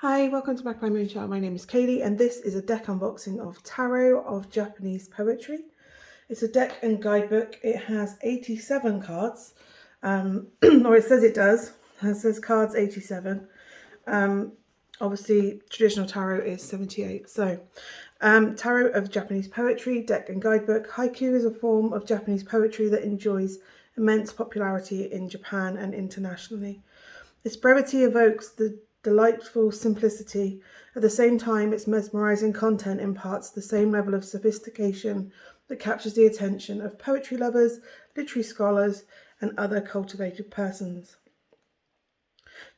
Hi, welcome to Magpie Moonchild. My name is Kayleigh and this is a deck unboxing of Tarot of Japanese Poetry. It's a deck and guidebook. It has 87 cards, or it says it does. It says cards 87. Obviously, traditional tarot is 78. So, Tarot of Japanese Poetry, deck and guidebook. Haiku is a form of Japanese poetry that enjoys immense popularity in Japan and internationally. Its brevity evokes the delightful simplicity. At the same time, its mesmerizing content imparts the same level of sophistication that captures the attention of poetry lovers, literary scholars, and other cultivated persons.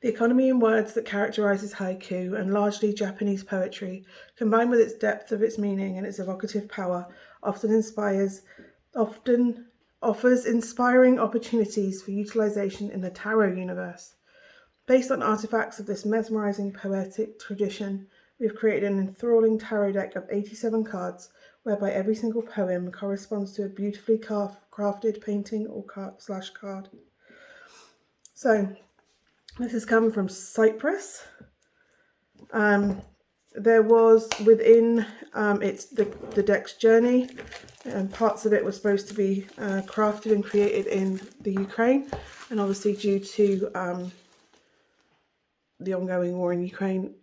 The economy in words that characterizes haiku and largely Japanese poetry, combined with its depth of its meaning and its evocative power, often offers inspiring opportunities for utilization in the tarot universe. Based on artifacts of this mesmerizing poetic tradition, we've created an enthralling tarot deck of 87 cards, whereby every single poem corresponds to a beautifully crafted painting or card. So, this has come from Cyprus. There was within it's the deck's journey, and parts of it were supposed to be crafted and created in the Ukraine, and obviously due to the ongoing war in Ukraine,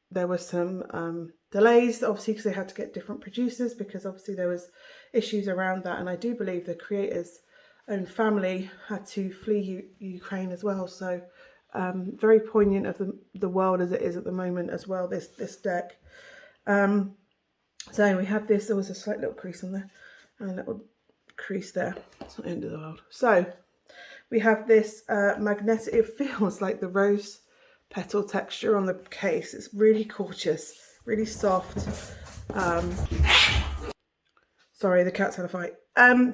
there were some delays, obviously, because they had to get different producers, because obviously there was issues around that, and I do believe the creator's own family had to flee Ukraine as well. So very poignant of the world as it is at the moment as well, this deck. So we have this. There was a slight little crease on there and a little crease there. It's not the end of the world. So we have this magnetic, it feels like the rose petal texture on the case. It's really gorgeous, really soft. Sorry, the cat's had a fight.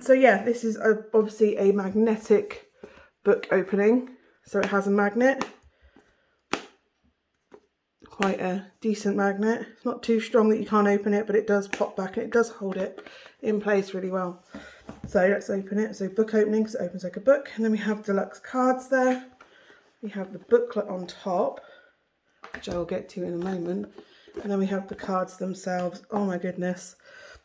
So yeah, this is obviously a magnetic book opening. So it has a magnet, quite a decent magnet. It's not too strong that you can't open it, but it does pop back and it does hold it in place really well. So let's open it. So book opening, so it opens like a book. And then we have deluxe cards there. We have the booklet on top, which I will get to in a moment. And then we have the cards themselves. Oh my goodness.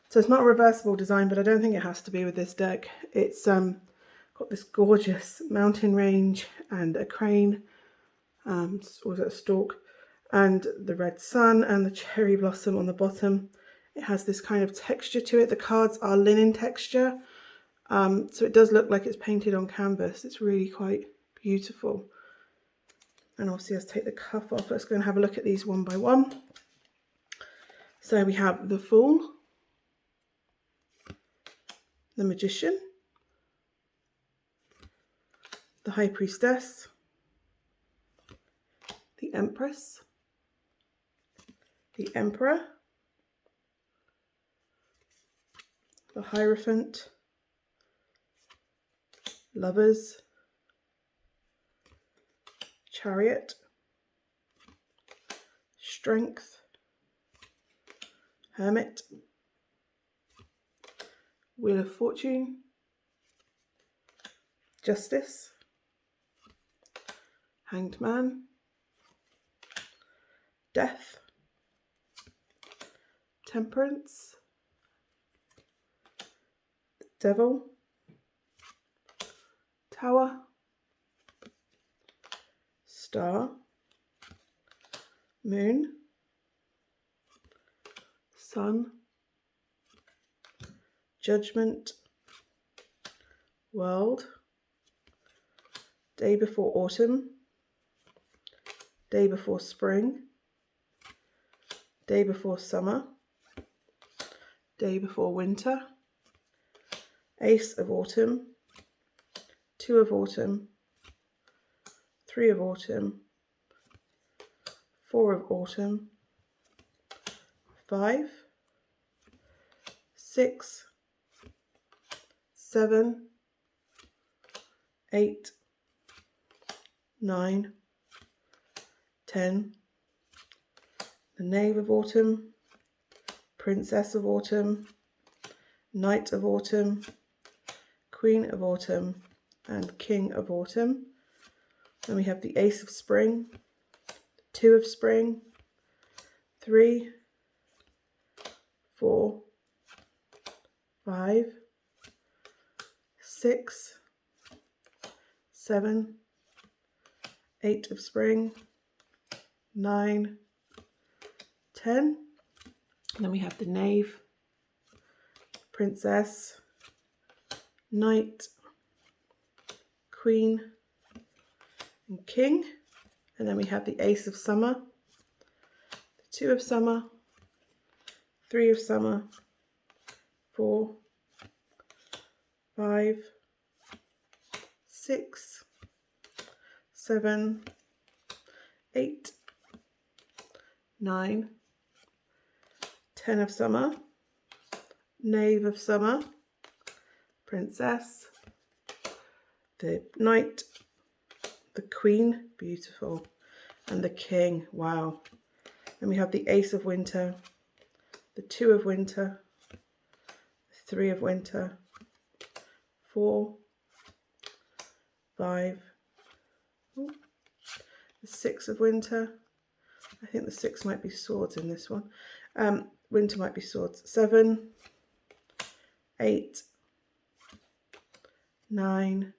So it's not a reversible design, but I don't think it has to be with this deck. It's got this gorgeous mountain range and a crane, or is it a stork? And the red sun and the cherry blossom on the bottom. It has this kind of texture to it. The cards are linen texture. So it does look like it's painted on canvas. It's really quite beautiful. And obviously, let's take the cuff off. Let's go and have a look at these one by one. So we have the Fool, the Magician, the High Priestess, the Empress, the Emperor, the Hierophant, Lovers, Chariot, Strength, Hermit, Wheel of Fortune, Justice, Hanged Man, Death, Temperance, Devil, Tower, Star, Moon, Sun, Judgment, World, Day Before Autumn, Day Before Spring, Day Before Summer, Day Before Winter, Ace of Autumn, Two of Autumn, Three of Autumn, Four of Autumn, 5, 6, 7, 8, 9, 10, the Knave of Autumn, Princess of Autumn, Knight of Autumn, Queen of Autumn, and King of Autumn. Then we have the Ace of Spring, 2 of spring, 3, 4, 5, 6, 7, 8 of spring, 9, 10. And then we have the knave, princess, knight, queen, and king. And then we have the ace of summer, the 2 of summer, 3 of summer, 4, 5, 6, 7, 8, 9, 10 of summer, knave of summer, princess, the knight, the queen, beautiful, and the king, wow. Then we have the ace of winter, the 2 of winter, the 3 of winter, 4, 5, the 6 of winter. I think the 6 might be swords in this one. Winter might be swords. 7, 8, 9,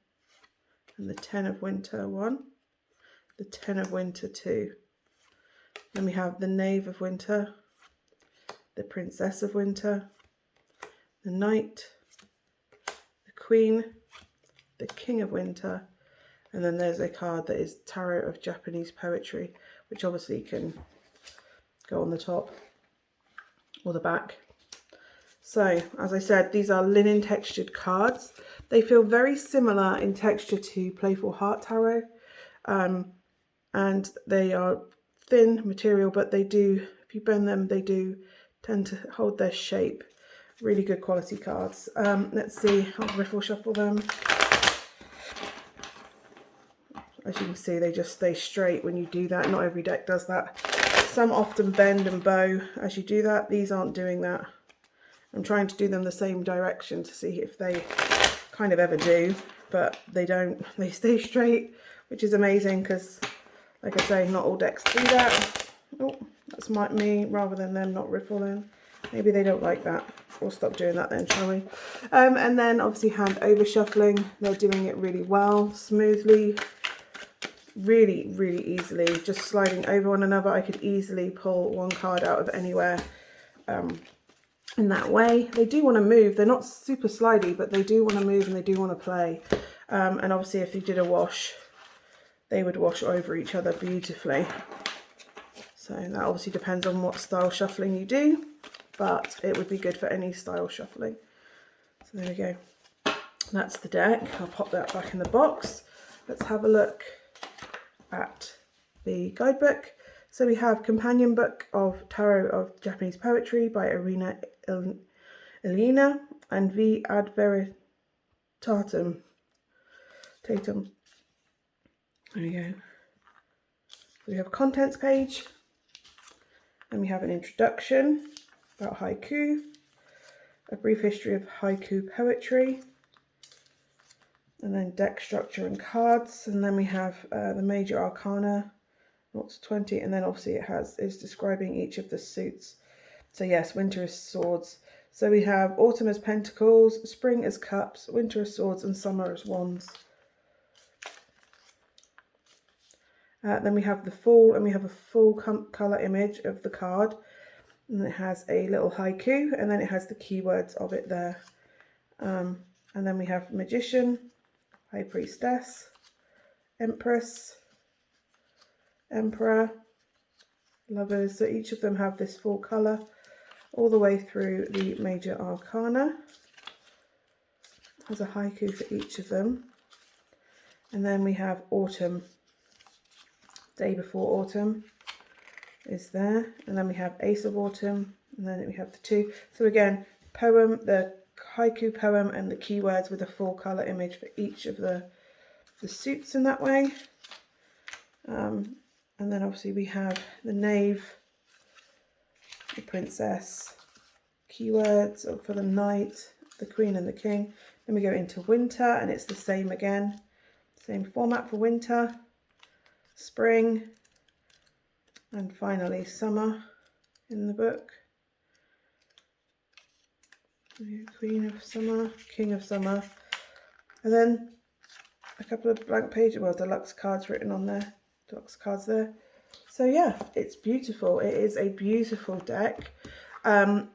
and the 10 of winter 1, the 10 of winter 2. Then we have the knave of winter, the princess of winter, the knight, the queen, the king of winter, and then there's a card that is Tarot of Japanese Poetry, which obviously can go on the top or the back. So, as I said, these are linen textured cards. They feel very similar in texture to Playful Heart Tarot, and they are thin material, but they do, if you bend them, they do tend to hold their shape. Really good quality cards. Let's see, I'll riffle shuffle them. As you can see, they just stay straight when you do that. Not every deck does that. Some often bend and bow as you do that. These aren't doing that. I'm trying to do them the same direction to see if they kind of ever do, but they don't. They stay straight, which is amazing because, like I say, not all decks do that. Oh, that's me rather than them not riffling. Maybe they don't like that. We'll stop doing that then, shall we? And then obviously hand over shuffling. They're doing it really well, smoothly, really, really easily. Just sliding over one another. I could easily pull one card out of anywhere. In that way. They do want to move. They're not super slidey, but they do want to move and they do want to play. And obviously if you did a wash, they would wash over each other beautifully. So that obviously depends on what style shuffling you do, but it would be good for any style shuffling. So there we go. That's the deck. I'll pop that back in the box. Let's have a look at the guidebook. So we have Companion Book of Tarot of Japanese Poetry by Elena and V Ad Veritatum. There we go. So we have a contents page, and we have an introduction about haiku, a brief history of haiku poetry, and then deck structure and cards, and then we have the major arcana, 0 to 20, and then obviously it's describing each of the suits. So yes, winter is swords. So we have autumn as pentacles, spring as cups, winter as swords, and summer as wands. Then we have the fall, and we have a full colour image of the card, and it has a little haiku, and then it has the keywords of it there. And then we have magician, high priestess, empress, emperor, lovers. So each of them have this full colour all the way through the major arcana. Has a haiku for each of them. And then we have autumn, day before autumn is there, and then we have ace of autumn, and then we have the 2. So again, poem, the haiku poem, and the keywords with a full colour image for each of the suits in that way. And then obviously we have the knave, the princess, keywords for the knight, the queen and the king. Then we go into winter, and it's the same again, same format for winter, spring, And finally summer in the book. Queen of Summer, King of Summer, and then a couple of blank pages, well, deluxe cards written on there, deluxe cards there. So yeah, it's beautiful. It is a beautiful deck. I'm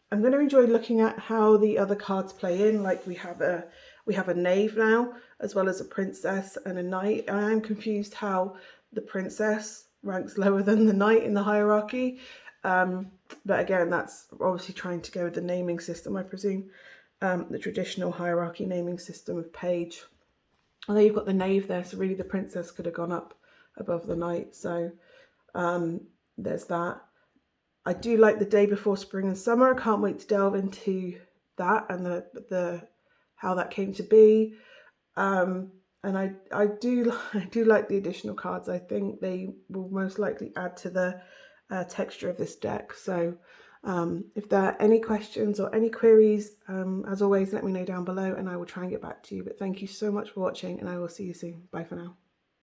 going to enjoy looking at how the other cards play in. Like we have a knave now, as well as a princess and a knight. And I am confused how the princess ranks lower than the knight in the hierarchy. But again, that's obviously trying to go with the naming system, I presume, the traditional hierarchy naming system of page. Although you've got the knave there, so really the princess could have gone up above the knight. So there's that. I do like the day before spring and summer. I can't wait to delve into that and the how that came to be. And I do like the additional cards. I think they will most likely add to the texture of this deck. So if there are any questions or any queries, as always, let me know down below and I will try and get back to you. But thank you so much for watching and I will see you soon. Bye for now.